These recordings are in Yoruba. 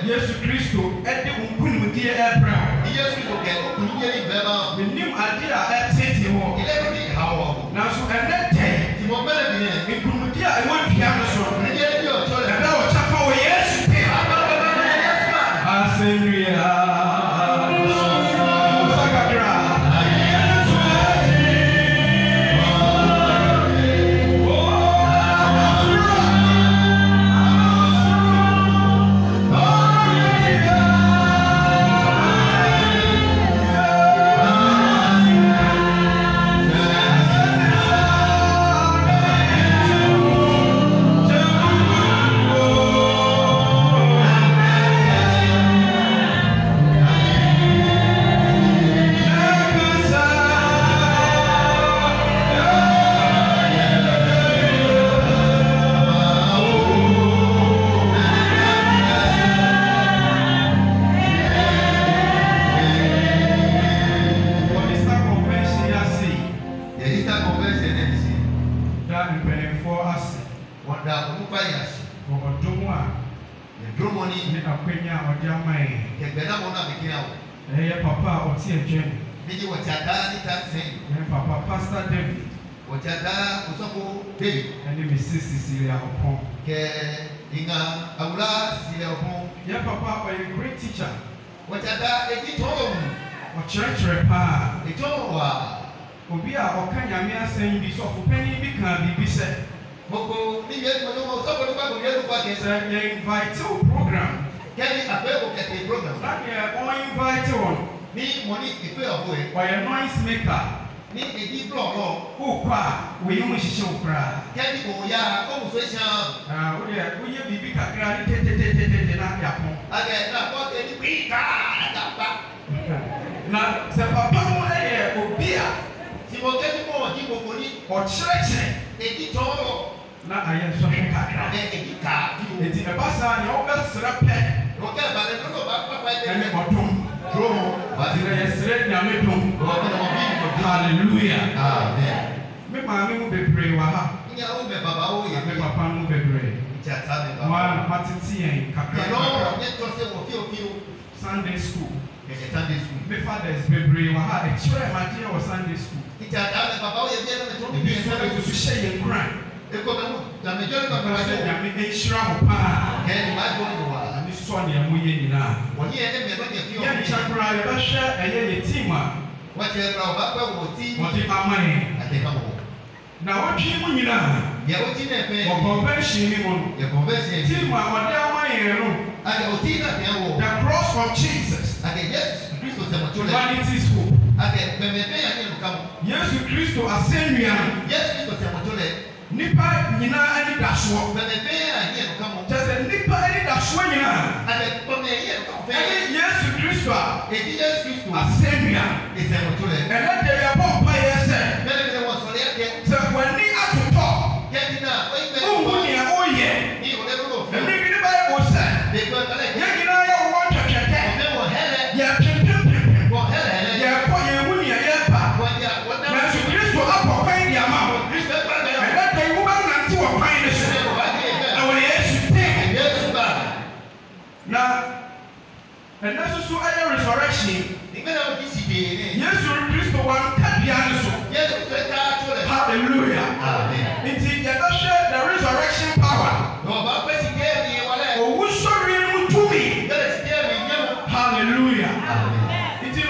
Yesu Kristo ɛde nkunimdie ɛbra. Yesu Kristo kɛ nkunimdie ni bɛma. Menim ade a ɛtete hɔ. Ile bi ha wɔ. Nanso ɛnɛ tɛ. Timo bɛrɛ bi yɛ. Nkunimdie a ɛwɔ dua no so. Nkunimdie bi ɔtɔ lɛ. Ɛbɛ wɔ kyafa wɔ Yesu te. Asɛnnua. Papa Pastor David. And Mrs. Cecilia Opon. Yeah, Papa, are a great teacher. Or church repair. Obia or Kanyamia saying this of penny become be said. They invite to program. That all invite on. Ni money ipe obo e or a noise maker ni edi block lo o kwa we yin hihye okra kedi go ya o mu so hia o de ye bibi kakra ni tete na yapon age na ko edi bi ka ba na se papa mo e obi a ti mo kedi mo di kokoni o chreche edi toro na aye so kakra edi ka edi e basa ni o be sra pe o ke ba le no ba papa e odum hallelujah. Amen. Me mama mu bebre wa ha. Nya wo be baba wo ye me papa mu bebre. Chata me baba. Wa matiti en kakra. No, me to se wo fio Sunday school. Sunday school. Me fathers bebre wa ha e chere ma dia wo Sunday school. Chata me baba wo ye be no me to be so be so she ye kran. E ko be mu na me jore ba ba se nya me enshira mo pa. Ke ni ma do no wa. Ani so na mo ye nyina. Wo ye ne me ba ye fio. Ye chakra ye ba hwe eye ye team a what you brought back what team what the money at the home. Now what you mean? Yeah, what you never convention, your convention team, what they are my room. I will teach that the cross of Jesus. I get yes, Christo humanity school. I get Bemete come. Yes, Christo Assemblia. Yes, Christo Samotole. Nipa Nina and Dashwa. Bemete and here come. Just a Nipa and Dashwa. I get yes, Christo. Yes, Christo Assemblia. And let the Yapon Paya say, so when they are to talk, oh, yeah, and maybe the Bible said, you want to get that, yeah, yeah, for your money, yeah, but you used to up or find the amount, and let the woman and two of mine is our yes, now, and that's also a resurrection. Yes, Christ one hallelujah. Amen. It is the resurrection power. Oh, sorry, to me. Hallelujah. Amen. It is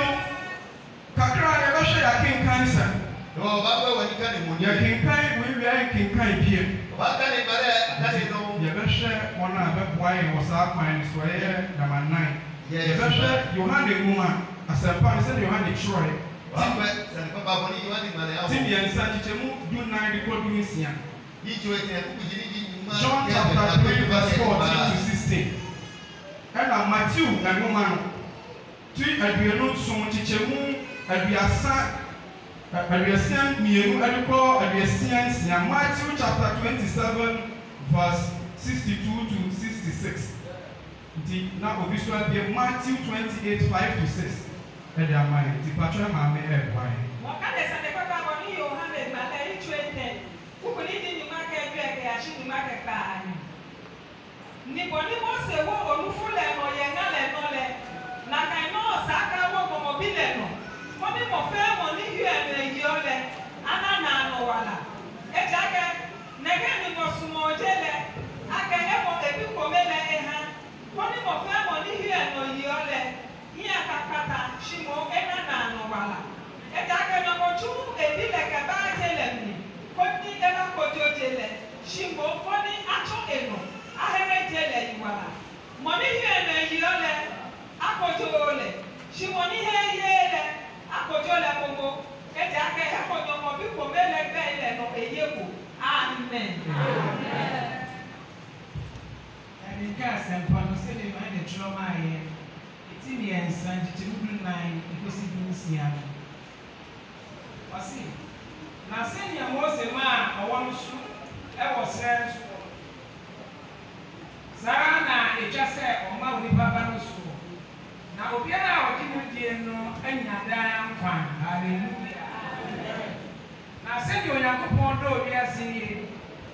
Kakra never share a king cancer. No, Baba, when you can, we are king kind here. What can it be? Never share one of why was up minus where number 9. Yes, you had a woman. As a person said, you had a Troy. Timmy and Sanchichemu do 9 record Tunisian. John chapter 3, verse 14 to 16. And Matthew and woman. 3 and we are not so much Chichemu and we are sad. And we are saying, me and we are saying, Matthew chapter 27, verse 62 to 66. Now, visual be Matthew 28, 5 to 6. And they are mine. The patron mammy and wine. What can I say? The papa on you, Mohammed, my 20. Who could eat in the market? I should market car. ni boni mo se wo olufu le no ye nga le no le na kai no saka wo mo mobile no mo ni mo fe mo ni hu e me yi ole ana na no wala e jage nege ni mo sumo jele aka e mo ebi ko mele e ha mo ni mo fe mo ni hu e no yi ole iya kakata shimo e na no wala e jage no mo chu ebi le ka ba jele ni ko ni e na ko jele shimo ko ni acho eno ahere jele yiwala moni he na yole akojole shimoni he yele akojole gogo eje aka he ko nyomo bi ko mele gbe ile no eyeko amen and ka sempa no se le ma de trauma ye iti ni ensan ti mudu nine ikosi bi nsia wasi na se nya mo se ma owo no su e wo sere su Sana etwa sɛ ɔma onipa ba no so na obiara a ɔde no die no anya daa nkwa hallelujah na sɛdeɛ Onyankopɔn dɔ obiase yie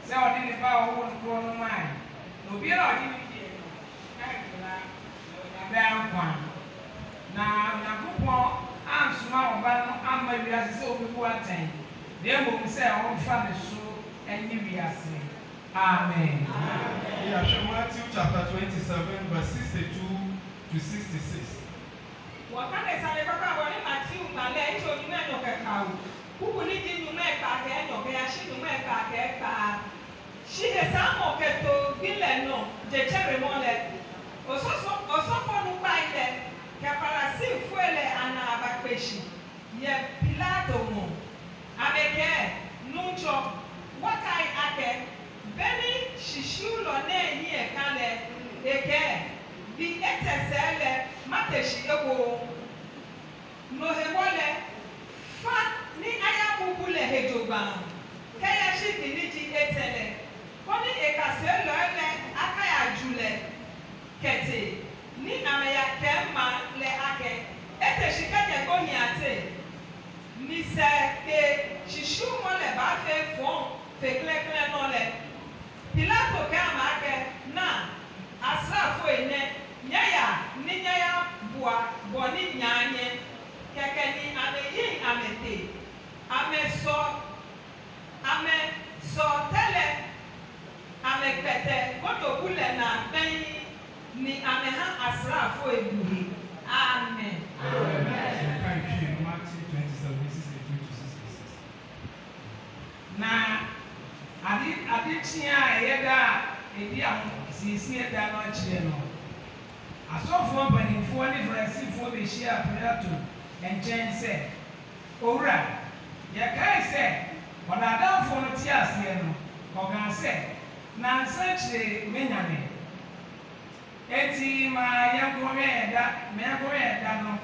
sɛ ɔde ne ba ɔwɔ no koro no man na obiara a ɔde no die no anya daa nkwa na Onyankopɔn ansoma ɔba no amma wiase sɛ obibu atɛn na mmom sɛ ɔmfa ne so ɛnye wiase. Amen. Yeah, Matthew chapter 27, verse 62 to 66. Wakane sale papa wale Matthew male icho nyume nyoke kawu. Kuku niji nyume kake nyoke ya shi nyume kake ka. Shi hesamo keto bile no jechere mole. Osofo nupa ile ke farasi fuele ana abakpeshi. Ye Pilato mo. Abeke nuncho wakai ake. Beni shishulo ne ni ekale eke di etesele mateshi ego no hewole fa ni aya bubule hejogba kaya shiki ni ji etele koni ekase lo ele akaya jule kete ni ameya kema le ake eteshi kanye go hiate ni se ke shishu mo le ba fe fon fe klekle no le Pilato kama ake na asrafo ene nyaya ni nyaya bua boni nyanye keke ni ameyi amete ame so tele ame pete koto kule na ben ni ame ha asrafo ebuhi amen. Matthew 27, 62 to 66. Na adi tia yeda edi aho sisi eda no akire no asofo mpanimfo ne Farisifo be hia Pilato enchen se owura ye kai se odadamfo no ti ase no ogan se na nsanchire menyane eti ma yakome eda no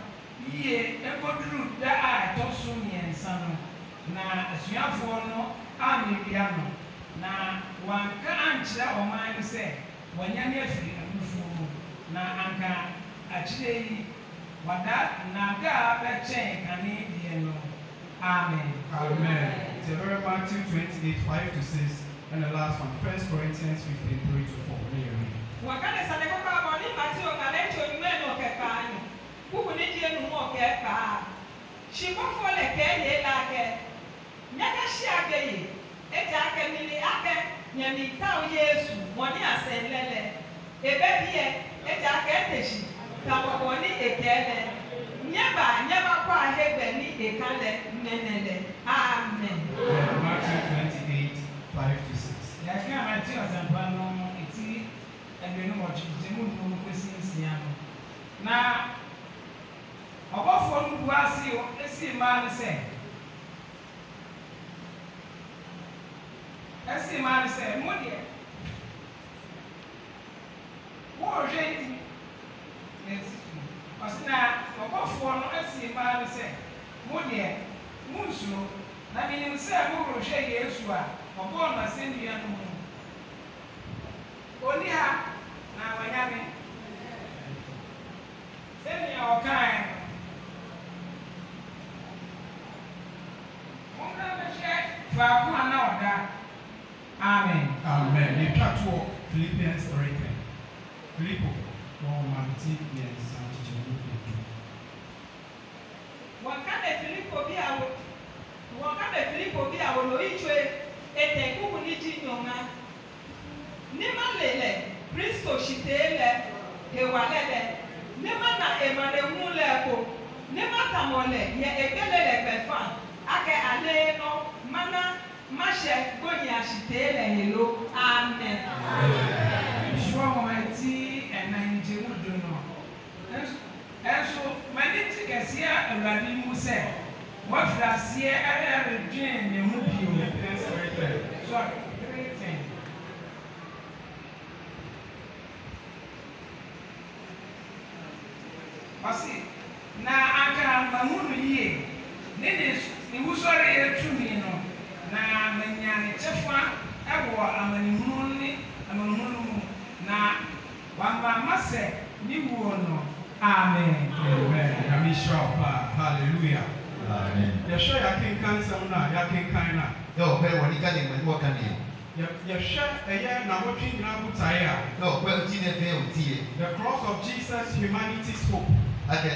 iye ekoduru da a toso miensa no na asuafo no amebia no na wanka ankyerɛ ɔman sɛ wɔnya ne afiri abufuo mu na anka akyerɛ yi wada naga bɛkyɛn kane deɛ no amen. Amen. It's a very Matthew 28, 5 to 6, and the last one, 1 Corinthians 15, 3 to 4. Wakane sane kwa boni Matthew ngalecho nyumeno kekanyo kuku nijie numo keka shibofo leke ye lake nyaka shiage yi eja ake mili ake nyami tau Yesu moni asenlele ebebie eja ake eteshi tawaboni ekele nyeba kwa hebe ni ekale nenele amen. Matthew 28, 5 to 6. Yaka Matthew azampano iti ebenu mochijemu no kwesi nsiano na obofo no buasi esi ma ne se mo de wo jeiti nesi osina obofo no esi ma ne se mo de munsuo na minim se mo rohwe Yesu a obo na sendia no mu oni ha na wanyame senia okan mona meche fa ku ana oda amen. Amen. The chapter Philippians 3:10. Filipo wọ́n máa ti yẹ ẹ̀sán jíjẹ ní ìlú. Wọ́n ká lè Filipo bí àwọn olóyìnbó ètè kúkú ní jíjọba. Ní má lélẹ̀ Kristo ṣìtẹ́lẹ̀ ìwàlẹ́lẹ̀. Ní má na ìmọ̀lẹ̀ múlẹ̀ kò. Ní má tàmọ̀lẹ̀ yẹ ìgbélélẹ̀ gbẹ̀fà. Akẹ́ alẹ́ nọ mana má ṣe gbóyè àṣìtẹ́lẹ̀ yìí ló. Amen. Ìṣúwọ́ wọn ti ẹ̀nà ìjẹun dùn náà. Ẹ̀sùn mẹ́ni tí kẹ̀sí ẹ̀rọ̀dì mú sẹ̀. Wọ́n fi àṣìyẹ ẹ̀rẹ̀ dùn ní mú bí o. Sorry, 3:10. Ọ̀sì na aka mahunu yie ne wusɔre etumi no na manya ne kyɛfa ɛwɔ amanihunu mu na wamba sɛ ne wuo no. Amen. Amen. Yamisha, hallelujah. Amen. Yɛhwɛ yɛakenkan nsɛm no a yɛakenkan no a Yɛ ɔpɛ wɔ ne gane mu wɔ kan yɛ. Yɛhwɛ ɛyɛ n'awɔtwe nyinaa botaeɛ a Yɛ ɔpɛ ɔti ne fɛn ɔti yɛ. the cross of Jesus, humanity's hope. Aka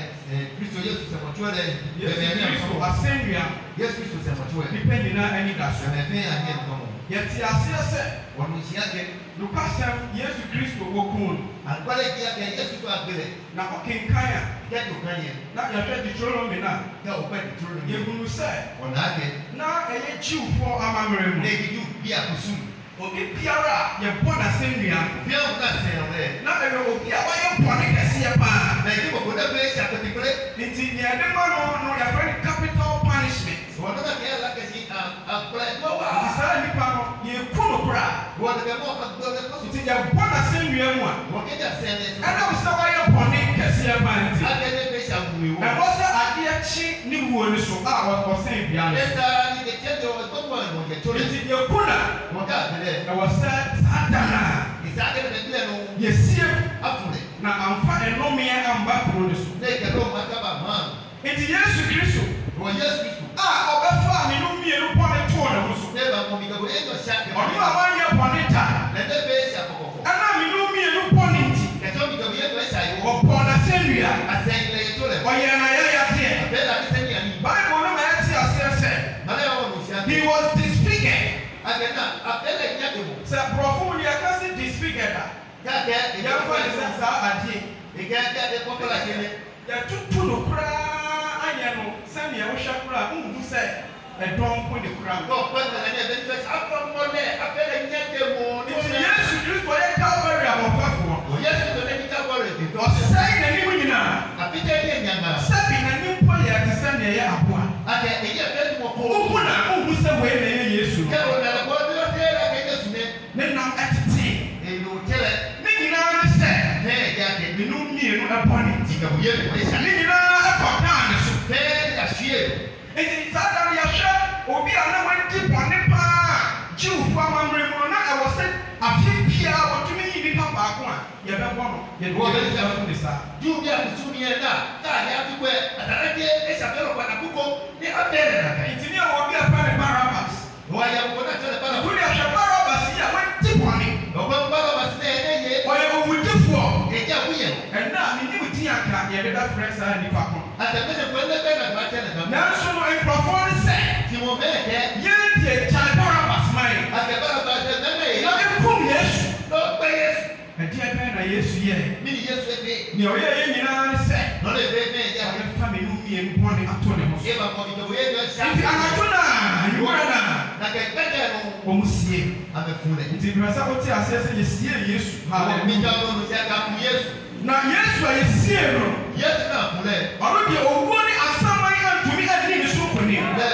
Kristo Yesu sɛ mɔtɔ dɛ. Yesu Kristo asɛnnua Yesu Kristo sɛ mɔtɔ yɛ. nipa nyinaa ani da so. Ɛmɛ fɛn anyɛ nkɔmɔ. Yɛte aseɛ sɛ Wɔn nhyia kɛ. nokwasɛm Yesu Kristo wɔkuu no Agbala yi akɛ Yesu Kristo agbelɛ. na ɔkenkan a Kɛ to kan yɛ. na yɛhwɛ Deuteronomy no a Kɛ ɔpɛ tuturo ne mu. yɛhunu sɛ Ɔna akɛ. na ɛyɛ Jewfoɔ amammerɛ mu Ne yi yu bi akusu. obi biara a yɛbɔ n'asɛnnua Fi awo na sɛn ɔlɛ. na ɛyɛ obi a wɔyɛ bɔne kɛseɛ paa. Na yi bɔ kɔdɛ bɛ esi akɔtikɔlɛ. Nti nea ɛde ma no yɛfrɛ no capital punishment. Wɔn nana kɛ ala kɛse akɔlɛ. Nti saa nipa no yɛku no koraa. Wɔn kɛ mɔ akɔlɛ kɔsu. Nti yɛbɔ n'asɛnnua mu a Wɔn kɛ ja sɛn ne. ɛnam sɛ wɔyɛ bɔne kɛseɛ paa nti. Akɛ ne bɛ esi abuwe wɔ. Ɛwɔ sɛ adeɛ kye ne wuo no so a wɔsɛn bia no. Esa ni kɛkyɛ de wɔn gbɔgbɔ wɔn kɛ to ne. Nti yɛku na Wɔn ka agbelɛ. ɛwɔ sɛ saa da no a Isa akɛ ne bɛ no. yɛsie Afune. na amfa ɛnomeɛ amba kuro no so. Ne kɛ dɔw ma kaba maa. Nti Yesu Kristo Wɔ Yesu Kristo. a ɔbɛfa ne no mmienu bɔne too ne ho so. Ne ba mɔ mi ka bɔ e dɔ si akɛ. Ɔno a wanyɛ bɔne da Na ne bɛ esi akɔkɔfɔ. ɛna me no mmienu bɔne nti Kɛtɛ mi ka bɔ e dɔ esi ayi wɔ. ɔbɔ n'asɛnnua. Asɛn lɛ yi to lɛ. Ɔyɛ na yɛyɛteɛ. Bɛɛ la ni sɛ ni yanni. Bible no ma yɛte aseɛ sɛ Mana yɛ wɔ no si akɛ. he was disfigured. Akɛ na akɛ lɛ nya de mo. Sɛ borɔfo mu deɛ ɛka sɛ disfigured a K'akɛ yɛmfa ne sɛ saa adeɛ. Ekɛ ekɔkɔla kele. Yɛtutu no koraa ayɛ no sɛnea wohwɛ koraa wohu sɛ ɛdɔm mpo ne koraa. Dɔw kɔ nana ne bɛ n fɛ afɔ mɔlɛ afɛ lɛ nya de mo. Nti Yesu Kristo yɛ Calvary abɔfɛfoɔ. O Yesu to ne bi ka bɔ le bi. Ɔsɛe n'anim nyinaa. Afi tɛ ne nyanga. Sɛbi n'anim mpo yɛ te sɛ nea ɛyɛ aboa. Akɛ eyi ɛfɛ ni mo ko. Wohu na wohu sɛ wei na ɛyɛ Yesu no. Kɛ o nana bɔ bi o se la kɛ Yesu ne. Ne nam ɛtete. Elo kɛlɛ. Ne nyinaa ne sɛ Fɛn yɛ kɛ. ne no mmienu ɛbɔ ne nti. Tika o ye o ye sa. Ne nyinaa ɛkɔ daa ne so. Fɛn asue. Nti saa da no yɛhwɛ obi a na wadi bɔne paa Jewfo amammerɛ mu no na ɛwɔ sɛ afe biara wɔtumi yi nipa baako a yɛbɛbɔ no yɛde wɔbɛgyafo ne saa. Ju bi a kusu mi yɛ na kaa yɛ ati kɔ atare de esi afɛ lɔ kɔ na koko ne afɛ lɛ na ka yi. Nti ne a obi a fɛ ne Barabas. Wɔn ayɛ kɔ na kyerɛ ne ba na. Ɛfo de ahwɛ Barabas yi a wadi bɔne. Ɔgbɛ ba lɔ basi ne yɛ ne ye. Ɔyɛ owudifoɔ. Ɛdi a wuyɛ. Ɛna ne nim di anka yɛde bɛfrɛ saa nipa ko. Atɛmɛ ne kɔ ne bɛ na ba kyerɛ ne ba. Nanso no nkurɔfoɔ no sɛ Timo bɛɛ kɛ. yɛn deɛ kyale Barabas man yi. Atɛmɛ na ba kyerɛ ne bɛ Na yɛ. ekum Yesu. N'ɔgbɛ Yesu. Ɛdeɛ bɛn na Yesu yɛ. Mi ni Yesu efe. Nea ɔyɛ yɛn nyinaa ne sɛ N'ɔle efe efe yɛ. ɔyɛfa me no mmienu bɔne ato ne ho so. Eba mɔ mi ka o ye jɔ si Nti anadwo no a anwummerɛ no a Na kɛ gbɛdɛ no. wɔn sie. Amɛ fun lɛ. Nti mpɛ sɛ wote aseɛ sɛ yɛsie Yesu. Awɔ mi ka ɔno no si aka fun Yesu. Na Yesu a yɛsie no Yesu na fun lɛ. ɔno deɛ owuo ne asaman antumi adi ne so nkonim. Lɛ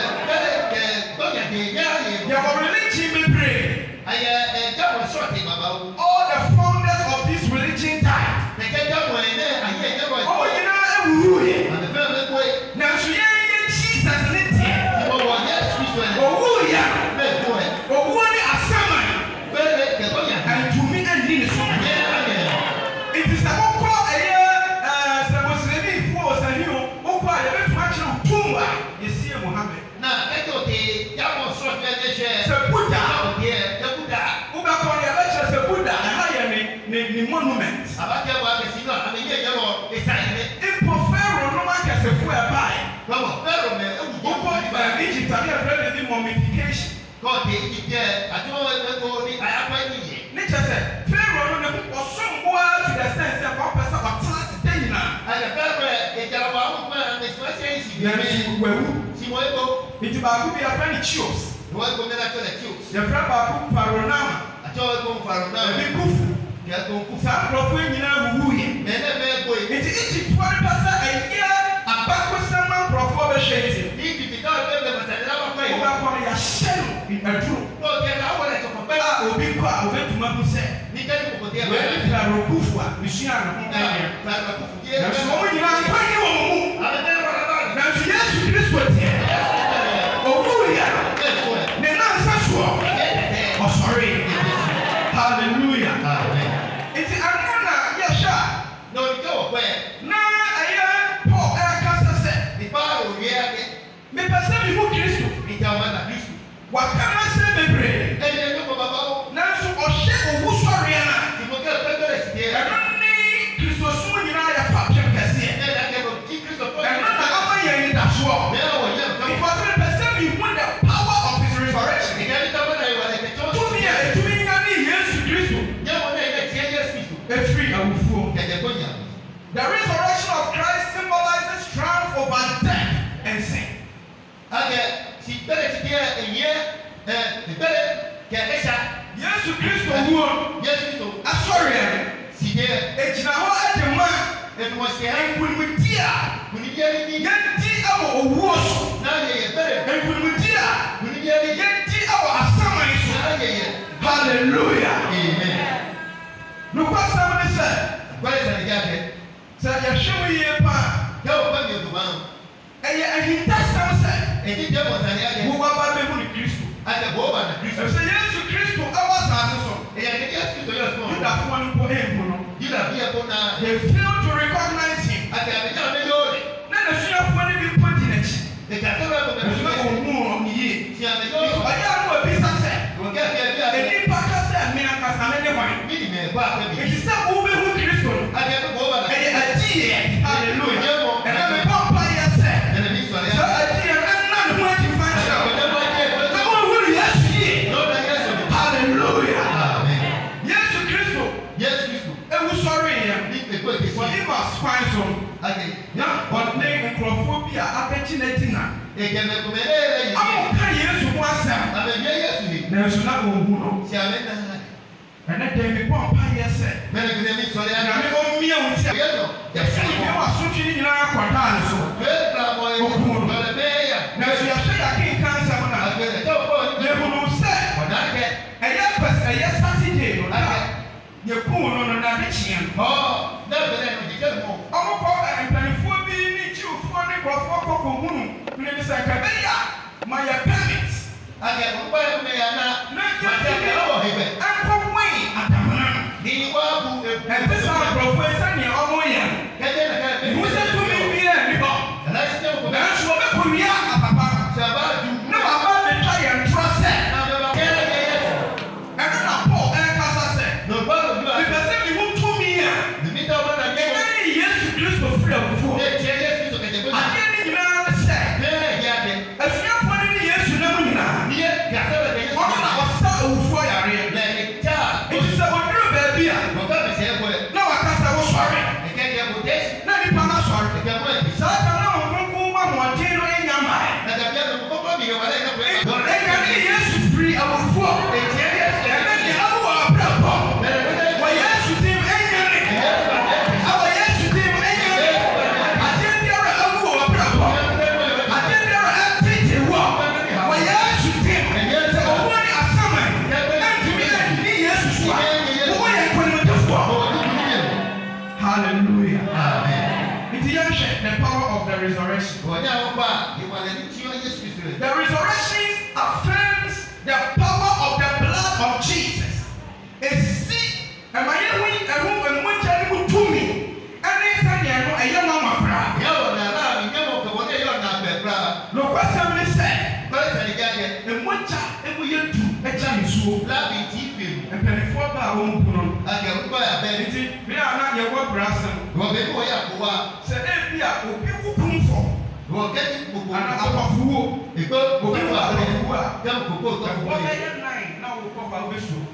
kɛ gbɔnya de yɛ ayɛ. Yɛwɔ religion bebree. Ayɛ ɛdamɔ sɔɔti baba o. All the founders of this religion died. Kɛkɛ damɔ yɛ ne ayɛ ɛdamɔ yɛ. Wɔn nyinaa awuwuiɛ. Ame fɛn fɛn ko ye. Nanso yɛn yɛ Jesus ne deɛ. Ìwọ̀wọ̀ Yesu Kristo yɛ. Owuiɛ. Bẹ́ẹ̀ kú ẹ̀. Owuo ne asaman Bẹ́ẹ̀ kẹ̀kọ́ yà. antumi adi ne so nkonim. Ayé ayẹ. Nti sɛ wokɔ ɛyɛ sɛ mosrɛnifoɔ ɔsani o wokɔ a Egypt are afraid of mummification. God the Egypt I don't go ni ayakwa ni. Nature said, Pharaoh no was somewhere to the sense that one person was tasked day na. And the Pharaoh e jara wa ma na special issue. Si mo ego. It ba ku be a friend Chios. Mo ego me na to the Chios. The friend ba ku Pharaoh na. A to ego Pharaoh na. Be kufu. Ya to kufu. Sa profo nyina wuwu ye. Me na me go. It Egypt for the person a year abako sama profo be sheti. Egypt ka be be masala ba kwa. Oba kwa ya shenu aduru. No ke na wo le to ko be. Obi kwa obetuma bu se. Ni ke ni ko te We Pharaoh kufu a misua na ho ya. Pharaoh kufu. Na so mo nyina kwa ni wo mu. Ade wa ba. Na so Yesu Kristo tie. Hallelujah. Ne na nsa so. Oh sorry. Hallelujah. Amen. Iti anona yesha. No ni ko pe. Na aya Paul kasa se. Ni pa o ri ake. Me pese mi hu Kristo. Ni ta ma na Kristo. Wa kana se bebre. E ni ko baba o. Na so o hye owu sori na. Ti mo ke pe pe si die. Ẹnu ni Kristo sumu nyina ya fa pem kese. E na ke bo ti Kristo pe. Ẹnu na ama ye ni da so. Me o ye ka. Because me pese mi hu the power of his resurrection. Ni ke ta ma na wa le ke to. Tumi a etumi nya ni Yesu Kristo. Ye mo na e tie Yesu Kristo. Efiri awufuo. Ke de ko nya. The resurrection of Christ symbolizes triumph over death and sin. Ake si pere ti die enye ti pere ke esha. Yesu Kristo wuo. Yesu Kristo. Asori e. Si die Ejina ho adema. e mo se ha. Enkunimudi a. Kuni die ni. Yenti awo owuo so. Na ye pere. Enkunimudi a. Kuni die ni. Yenti awo asaman so. Na ye. Hallelujah. Amen. No pastor me say. Kwale sa ni jake. Sa ya hwewu ye pa. Ye o pa mi o ba. Eye ahinta sam say. E ti je mo sa ni jake. Wo ba ba be hu ni Kristo. Ate bo ba na Kristo. So Yesu Kristo awa sa so. E ya ke Yesu Kristo yo so. Yuda fo no ko embu no. Yuda bi e ko na. They fail to recognize him. Ate abi ja me yo. Na na suafo ni bi poti na chi. E ka se ba ko na. Esu ko mu o yi. Si ame yo. Oya no obi sa se. Wo ke bi abi abi. Eni pa ka se me aka sa me ne wan. Mi ni me ba ka bi. Eti se wo be hu Kristo no. Ate bo ba na. Eye ajiye. Hallelujah. And me pop pa ya se. Ene mi so So ya. ajiye na na no mo ti fa cha. Ko de ba je. Na mo hu Yesu yi. No na Yesu. Hallelujah. Amen. Yesu Kristo. Yesu Kristo. Ewu sorry ya. Ni pe ko ke For si. him as fine so. Ate. Na odne nkrofo bi a abechi na tina. E ke me ko me le yi. Amo ka Yesu mo asem. Ame ye Yesu ni. Na so na ohu no. Si ame na. Ene dem mi pon pa yese. Me le ke mi so ya. Na me o mi e wuti. Ye no. Ya se ni wa so twi ni nyina akwata ne so. We bra mo e. Okumu no. Me le be ya. Na so ya se ya kin kansa mo na. Ate to ko ni. Le hunu se. Oda ke. Eya pes eya Saturday no. Ye ku no no na de chian. Oh, na be le no je mo. Omo ko empanifo bi ni chiufo ni krofo kokko hunu. Ni bi se ka be ya. Ma ya permit. Ate mo pa me ya na. Na Ma te ke o hebe. Anko wen adamana. Ni wa bu e. Enti sa krofo esa ni omo ya. Ke de na ka be. Ihu se to mi bi e ni bo. Na se te ko. Na so be ko wi a papa. Saba du. Na baba be twa ye ntro se. Na be ba ke ye Yesu. Eno na Paul kasa se. No ba do du a. Bi pese mi hu to mi a. Ni mi ta ba na ke. Eni Yesu Kristo free abufo. E che Yesu so ke de ko. Ade ni nyina se. Be ya ke. Afiafo ni Yesu na mu nyina. Ni ye ga se be Yesu. Ono na osa awufo yare. Le ni ta. Enti se oduru ba bi a. Mo ka be se ko e. Na wakasa wo sori. E ke ke bo de. Na ni pa na E sori. ke mo e. Sa ka na ho ko ma mo tin no enya mai. Na ka bia mo ko ko mi yo wala ka ko. Enya ni Yesu free awufo. E che Yesu. Ena ni awu abrabo. Wa Yesu dim enya ni. Awa Yesu dim enya ni. Ade biara awu abrabo. Ade biara atete wo. Wa Yesu dim. Se owo ni asaman. Antimi ni Yesu so. Wo ye kwenu tafo. Hallelujah. Amen. It is the power of the resurrection. Onya wo ba, ye wala ni ti o Yesu Kristo. The resurrection affirms the power of the blood of Jesus. Esi emayehu emucha ni mutumi. Ene sanya no eye mama fra. Ya wo na la mi nyamo ko wona yo na be bra. No kwasam ni se. Ko se ni gaje. Emucha emu yetu echa nsuo. La bi ti fi. Empanifo ba wo mpu no. Ake ko ya be ni ti. Nti me ana ye wo brasem. Wo be ko ya ko wa. Se e bia obi wukumfo. Wo ke ni ko ko. Ana apafuo. Obi wa Dem koko to. What are you nine? Now we come back.